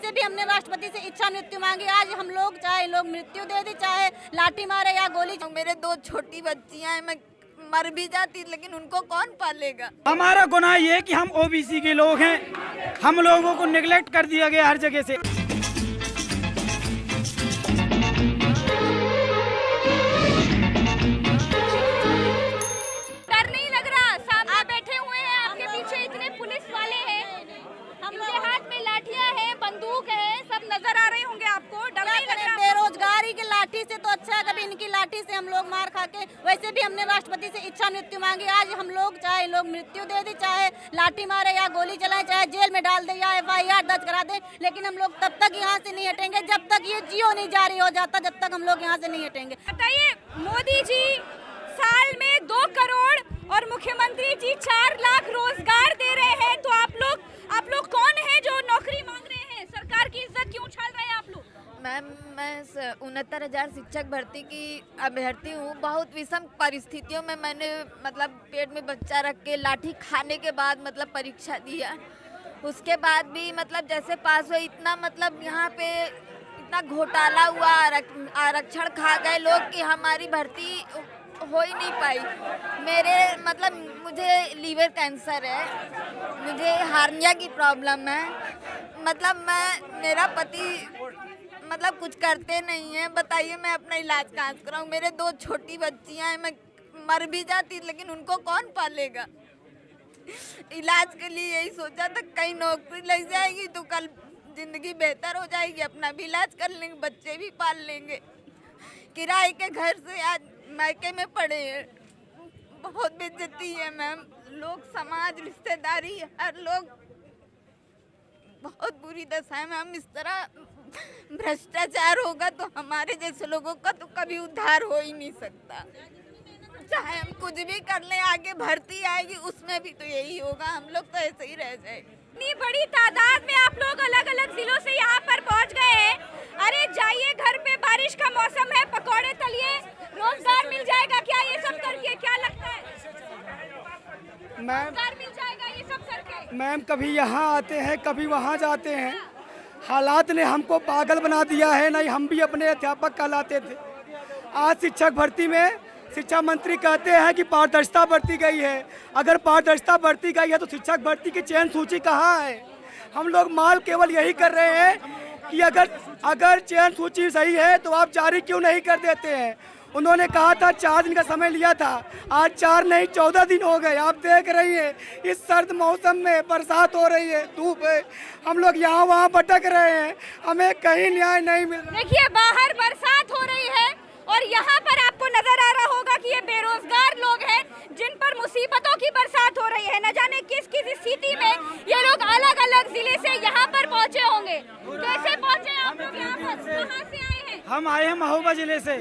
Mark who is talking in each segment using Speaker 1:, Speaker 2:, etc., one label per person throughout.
Speaker 1: वैसे भी हमने राष्ट्रपति से इच्छा मृत्यु मांगी। आज हम लोग चाहे लोग मृत्यु दे दे, चाहे लाठी मारे या गोली।
Speaker 2: मेरे 2 छोटी बच्चियां हैं, मैं मर भी जाती लेकिन उनको कौन पालेगा।
Speaker 3: हमारा गुनाह ये कि हम ओबीसी के लोग हैं, हम लोगों को निगलेक्ट कर दिया गया हर जगह से।
Speaker 4: डर नहीं लग रहा? सामने बैठे हुए हैं, आपके पीछे इतने पुलिस वाले हैं, इनके हाथ में लाठियां हैं, बंदूक है, सब नजर आ रहे होंगे आपको। डर नहीं लग रहा?
Speaker 1: बेरोजगारी की लाठी से तो अच्छा है कभी इनकी लाठी से हम लोग मार खा के। वैसे भी हमने राष्ट्रपति से इच्छा मृत्यु मांगी। आज हम लोग चाहे लोग मृत्यु दे दे, चाहे लाठी मारे या गोली चलाए, चाहे जेल में डाल दे या FIR दर्ज करा दे, लेकिन हम लोग तब तक यहाँ से नहीं हटेंगे जब तक ये जियो नहीं जारी हो जाता, जब तक हम लोग यहाँ से नहीं हटेंगे।
Speaker 4: बताइए, मोदी जी साल में 2 करोड़ और मुख्यमंत्री जी 4 लाख रोजगार दे रहे हैं, तो आप लोग कौन है जो नौकरी मांग रहे हैं? सरकार की इज्जत क्यों उछाल रहे हैं आप लोग?
Speaker 2: मैम, मैं 69,000 शिक्षक भर्ती की अभ्यर्थी हूँ। बहुत विषम परिस्थितियों में मैंने मतलब पेट में बच्चा रख के लाठी खाने के बाद मतलब परीक्षा दिया। उसके बाद भी मतलब जैसे पास हुए, इतना मतलब यहाँ पे इतना घोटाला हुआ, आरक्षण खा गए लोग कि हमारी भर्ती हो ही नहीं पाई। मेरे मतलब मुझे लीवर कैंसर है, मुझे हार्निया की प्रॉब्लम है, मतलब मेरा पति मतलब कुछ करते नहीं है। बताइए मैं अपना इलाज कहाँ से कराऊँ? मेरे 2 छोटी बच्चियां हैं, मैं मर भी जाती लेकिन उनको कौन पालेगा। इलाज के लिए यही सोचा था कहीं नौकरी लग जाएगी तो कल जिंदगी बेहतर हो जाएगी, अपना भी इलाज कर लेंगे, बच्चे भी पाल लेंगे। किराए के घर से आज मायके में पड़े हैं, बहुत बेइज्जती है मैम। लोग, समाज, रिश्तेदारी, हर लोग बहुत बुरी दशा है मैम। इस तरह भ्रष्टाचार होगा तो हमारे जैसे लोगों का तो कभी उद्धार हो ही नहीं सकता। चाहे हम कुछ भी कर लें, आगे भर्ती आएगी उसमें भी तो यही होगा, हम लोग तो ऐसे ही रह जाएंगे।
Speaker 4: इतनी बड़ी तादाद में आप लोग अलग अलग जिलों से यहाँ पर पहुँच गए हैं। अरे जाइए घर पे, बारिश का मौसम है, पकौड़े तलिए, रोजगार मिल जाएगा क्या ये सब करके? क्या लगता है रोजगार मिल जाएगा ये सब करके?
Speaker 3: मैम, कभी यहाँ आते हैं कभी वहाँ जाते हैं, हालात ने हमको पागल बना दिया है। नहीं, हम भी अपने अध्यापक कहलाते थे। आज शिक्षक भर्ती में शिक्षा मंत्री कहते हैं कि पारदर्शिता बढ़ती गई है। अगर पारदर्शिता बढ़ती गई है तो शिक्षक भर्ती की चयन सूची कहाँ है? हम लोग माल केवल यही कर रहे हैं कि अगर चयन सूची सही है तो आप जारी क्यों नहीं कर देते हैं। उन्होंने कहा था 4 दिन का समय लिया था, आज 4 नहीं 14 दिन हो गए। आप देख रही हैं इस सर्द मौसम में बरसात हो रही है, धूप है, हम लोग यहाँ वहाँ भटक रहे हैं, हमें कहीं न्याय नहीं मिल रहा।
Speaker 4: देखिए, बाहर बरसात हो रही है और यहाँ पर आपको नजर आ रहा होगा कि ये बेरोजगार लोग हैं जिन पर मुसीबतों की बरसात हो रही है। न जाने किस किस स्थिति में ये लोग अलग अलग जिले से यहाँ पर पहुँचे होंगे। कैसे पहुँचे आप लोग यहाँ पर? कहाँ से आए हैं?
Speaker 3: हम आए हैं महोबा जिले से।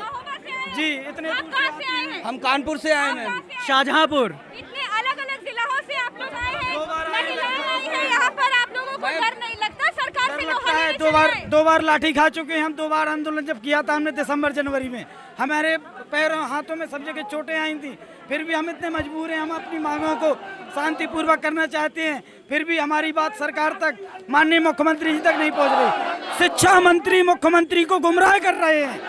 Speaker 3: जी, इतने
Speaker 4: आप कहाँ से आए हैं?
Speaker 5: हम कानपुर से आए हैं,
Speaker 3: शाहजहांपुर।
Speaker 4: इतने अलग अलग जिलों से आप लोग आए हैं, महिलाएं आई हैं यहाँ पर। आप लोगों को डर नहीं लगता? सरकार से
Speaker 3: लगता है, 2 बार लाठी खा चुके हैं हम। 2 बार आंदोलन जब किया था हमने दिसंबर जनवरी में, हमारे पैरों हाथों में सब जगह चोटें आई थी, फिर भी हम इतने मजबूर हैं। हम अपनी मांगों को शांतिपूर्वक करना चाहते हैं, फिर भी हमारी बात सरकार तक, माननीय मुख्यमंत्री जी तक नहीं पहुंच रही। शिक्षा मंत्री मुख्यमंत्री को गुमराह कर रहे हैं।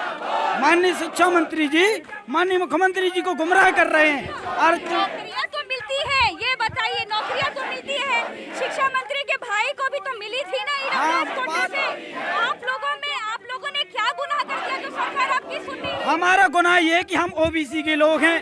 Speaker 3: माननीय शिक्षा मंत्री जी माननीय मुख्यमंत्री जी को गुमराह कर रहे हैं। और
Speaker 4: नौकरियां तो मिलती है, ये बताइए, नौकरियां तो मिलती है। शिक्षा मंत्री के भाई को भी तो मिली थी ना ईडब्ल्यूएस कोटे से। आप लोगों ने क्या गुनाह कर दिया जो सरकार आपकी सुन नहीं रही?
Speaker 3: हमारा गुनाह ये कि हम ओबीसी के लोग हैं,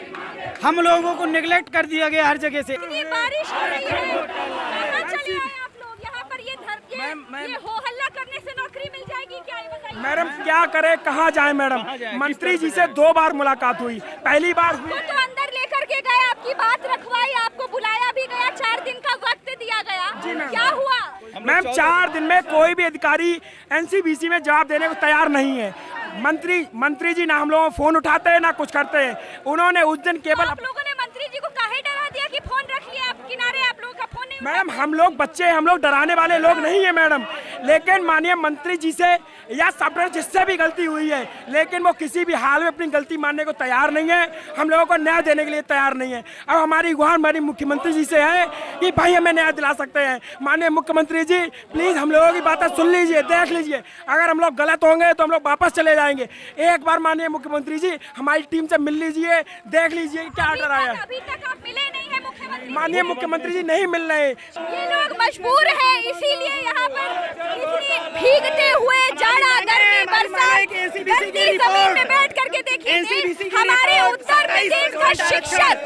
Speaker 3: हम लोगों को निगलेक्ट कर दिया गया हर जगह से।
Speaker 4: इतनी बारिश हो रही है, कहाँ चले आए आप लोग? यहाँ पर ये हो हल्ला करने से नौकरी मिल जाएगी क्या, ये बताइए?
Speaker 6: मैडम क्या करे, कहाँ जाए मैडम? मंत्री जी से 2 बार मुलाकात हुई, पहली बार हुई
Speaker 4: तो अंदर लेकर के गए, आपकी बात रखवाई, आपको बुलाया भी गया, 4 दिन का वक्त दिया गया, क्या हुआ?
Speaker 6: मैम 4 दिन में कोई भी अधिकारी एनसीबीसी में जवाब देने को तैयार नहीं है। मंत्री जी ना हम लोगों को फोन उठाते हैं ना कुछ करते हैं। उन्होंने उस दिन केवल
Speaker 4: आप लोगों ने मंत्री जी को काहे डरा दिया कि फोन रख लिया आप किनारे, आप लोगों का फोन नहीं?
Speaker 6: मैडम हम लोग बच्चे, हम लोग डराने वाले लोग नहीं है मैडम, लेकिन माननीय मंत्री जी से या सब जिससे भी गलती हुई है, लेकिन वो किसी भी हाल में अपनी गलती मानने को तैयार नहीं है, हम लोगों को न्याय देने के लिए तैयार नहीं है। अब हमारी गुहार हमारी मुख्यमंत्री जी से है कि भाई हमें न्याय दिला सकते हैं। माननीय मुख्यमंत्री जी प्लीज हम लोगों की बातें सुन लीजिए, देख लीजिए, अगर हम लोग गलत होंगे तो हम लोग वापस चले जाएंगे। एक बार माननीय मुख्यमंत्री जी हमारी टीम से मिल लीजिए, देख लीजिए क्या ऑर्डर आया है।
Speaker 4: अभी तक आप मिले नहीं है मुख्यमंत्री?
Speaker 6: माननीय मुख्यमंत्री जी नहीं मिल रहे।
Speaker 4: ये लोग मजबूर हैं, इसीलिए यहाँ पर इतनी भीगते हुए जाड़ा गर्मी बरसात गंदी जमीन में बैठ करके देखिए हमारे उत्तर प्रदेश का शिक्षक,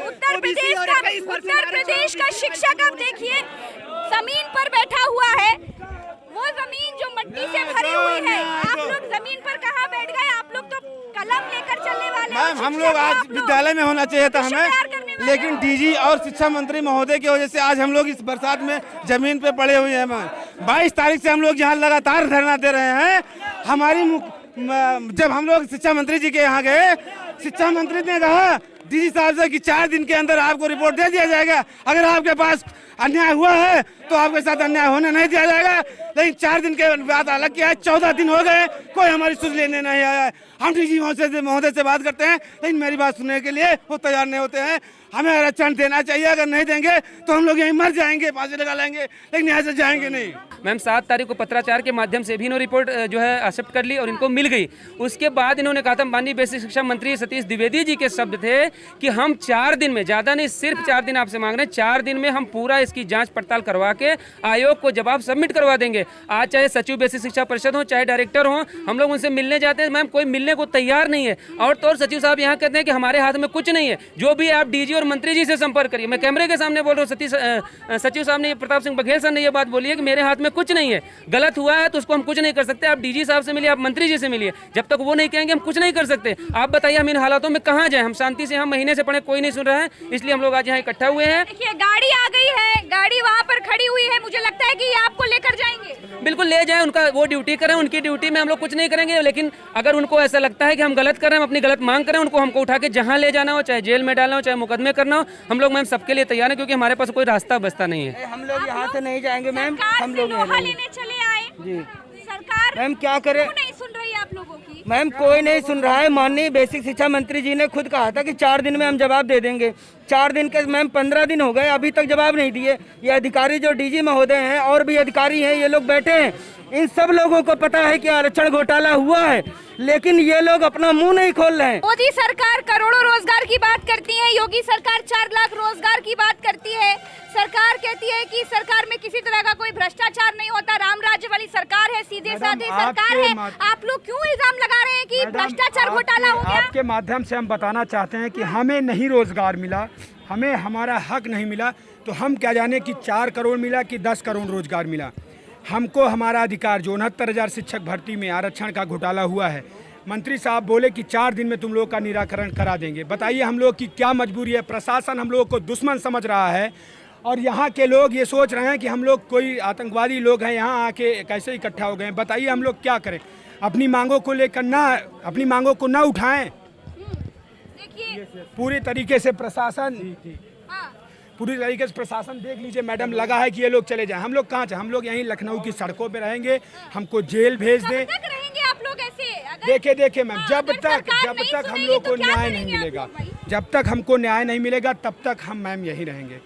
Speaker 4: उत्तर प्रदेश का शिक्षक अब देखिए जमीन पर बैठा हुआ है। वो जमीन जो मिट्टी से भरी हुई है, आप लोग जमीन पर कहाँ बैठ गए? आप लोग तो कलम लेकर चलने वाले।
Speaker 5: मैम हम लोग आज विद्यालय में होना चाहिए था हमें, लेकिन डीजी और शिक्षा मंत्री महोदय की वजह से आज हम लोग इस बरसात में जमीन पे पड़े हुए हैं। मैम 22 तारीख से हम लोग यहाँ लगातार धरना दे रहे हैं। जब हम लोग शिक्षा मंत्री जी के यहाँ गए, शिक्षा मंत्री ने कहा डीजी साहब से कि 4 दिन के अंदर आपको रिपोर्ट दे दिया जाएगा, अगर आपके पास अन्याय हुआ है तो आपके साथ अन्याय होने नहीं दिया जाएगा। लेकिन 4 दिन के बाद अलग किया है, 14 दिन हो गए, कोई हमारी सुध लेने नहीं आया है। हम डीजी महोदय से बात करते हैं, लेकिन मेरी बात सुनने के लिए वो तैयार नहीं होते हैं। हमें आरक्षण देना चाहिए, अगर नहीं देंगे तो हम लोग यहीं मर जाएंगे, फांसी लगा लेंगे, लेकिन यहाँ से जाएंगे नहीं।
Speaker 7: मैम 7 तारीख को पत्राचार के माध्यम से भी इन्होंने रिपोर्ट जो है एक्सेप्ट कर ली और इनको मिल गई। उसके बाद इन्होंने कहा था, माननीय बेसिक शिक्षा मंत्री सतीश द्विवेदी जी के शब्द थे कि हम 4 दिन में, ज़्यादा नहीं सिर्फ 4 दिन आपसे मांग रहे हैं, 4 दिन में हम पूरा इसकी जांच पड़ताल करवा के आयोग को जवाब सबमिट करवा देंगे। आज चाहे सचिव बेसिक शिक्षा परिषद हो, चाहे डायरेक्टर हो, हम लोग उनसे मिलने जाते हैं, मैम कोई मिलने को तैयार नहीं है। और तो और सचिव साहब यहाँ कहते हैं कि हमारे हाथ में कुछ नहीं है, जो भी आप डीजी और मंत्री जी से संपर्क करिए। मैं कैमरे के सामने बोल रहा हूँ, सचिव साहब ने, प्रताप सिंह बघेल सर ने ये बात बोली है कि मेरे हाथ में कुछ नहीं है, गलत हुआ है तो उसको हम कुछ नहीं कर सकते। आप डीजी साहब से मिलिए, आप मंत्री जी से मिलिए, जब तक वो नहीं कहेंगे हम कुछ नहीं कर सकते। आप बताइए हम इन हालातों में कहाँ जाएं? हम शांति से, हम महीने से पढ़े, कोई नहीं सुन रहा है, इसलिए हम लोग आज यहाँ इकट्ठा हुए हैं।
Speaker 4: देखिए गाड़ी आ गई है, गाड़ी वहाँ पर खड़ी हुई है, मुझे लगता है कि ये आपको लेकर जाएंगे।
Speaker 7: बिल्कुल ले जाएं, उनका वो ड्यूटी करें, उनकी ड्यूटी में हम लोग कुछ नहीं करेंगे। लेकिन अगर उनको ऐसा लगता है कि हम गलत कर रहे हैं, हम अपनी गलत मांग करें, उनको हमको उठा के जहाँ ले जाना हो, चाहे जेल में डालना हो, चाहे मुकदमे करना हो, हम लोग मैम सबके लिए तैयार है, क्योंकि हमारे पास कोई रास्ता बचता नहीं है।
Speaker 3: हम लोग यहाँ से नहीं जाएंगे मैम, हम लोग
Speaker 4: लोहा लेने चले आए
Speaker 3: जी।
Speaker 4: सरकार
Speaker 3: मैम क्या करें,
Speaker 4: क्यों नहीं सुन रही है आप लोगों की?
Speaker 3: मैम कोई नहीं सुन रहा है। माननीय बेसिक शिक्षा मंत्री जी ने खुद कहा था कि 4 दिन में हम जवाब दे देंगे। 4 दिन के मैम 15 दिन हो गए, अभी तक जवाब नहीं दिए। ये अधिकारी जो डीजी महोदय हैं और भी अधिकारी हैं, ये लोग बैठे हैं, इन सब लोगों को पता है कि आरक्षण घोटाला हुआ है, लेकिन ये लोग अपना मुंह नहीं खोल रहे हैं।
Speaker 4: मोदी सरकार करोड़ों रोजगार की बात करती है, योगी सरकार 4 लाख रोजगार की बात करती है। सरकार कहती है कि सरकार में किसी तरह का कोई भ्रष्टाचार नहीं होता, राम राज्य वाली सरकार है, सीधे साधे सरकार है। आप लोग क्यों इल्जाम लगा रहे हैं कि भ्रष्टाचार घोटाला हो गया?
Speaker 8: आपके माध्यम से हम बताना चाहते हैं कि हमें नहीं रोजगार मिला, हमें हमारा हक नहीं मिला, तो हम क्या जाने कि 4 करोड़ मिला कि 10 करोड़ रोजगार मिला। हमको हमारा अधिकार, जो 69,000 शिक्षक भर्ती में आरक्षण का घोटाला हुआ है, मंत्री साहब बोले कि 4 दिन में तुम लोग का निराकरण करा देंगे। बताइए हम लोग की क्या मजबूरी है? प्रशासन हम लोग को दुश्मन समझ रहा है और यहाँ के लोग ये सोच रहे हैं कि हम लोग कोई आतंकवादी लोग हैं, यहाँ आके कैसे इकट्ठा हो गए। बताइए हम लोग क्या करें? अपनी मांगों को लेकर अपनी मांगों को ना उठाएं। पूरी तरीके से प्रशासन देख लीजिए मैडम, लगा है कि ये लोग चले जाएं। हम लोग कहाँ जाए? हम लोग यहीं लखनऊ की सड़कों पे रहेंगे, हमको जेल भेज दें।
Speaker 4: आप लोग ऐसे
Speaker 8: देखिए मैम, जब तक हम लोग को न्याय नहीं मिलेगा, जब तक हमको न्याय नहीं मिलेगा तब तक हम मैम यहीं रहेंगे।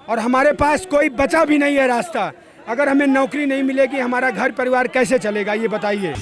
Speaker 8: और हमारे पास कोई बचा भी नहीं है रास्ता। अगर हमें नौकरी नहीं मिलेगी, हमारा घर परिवार कैसे चलेगा ये बताइए।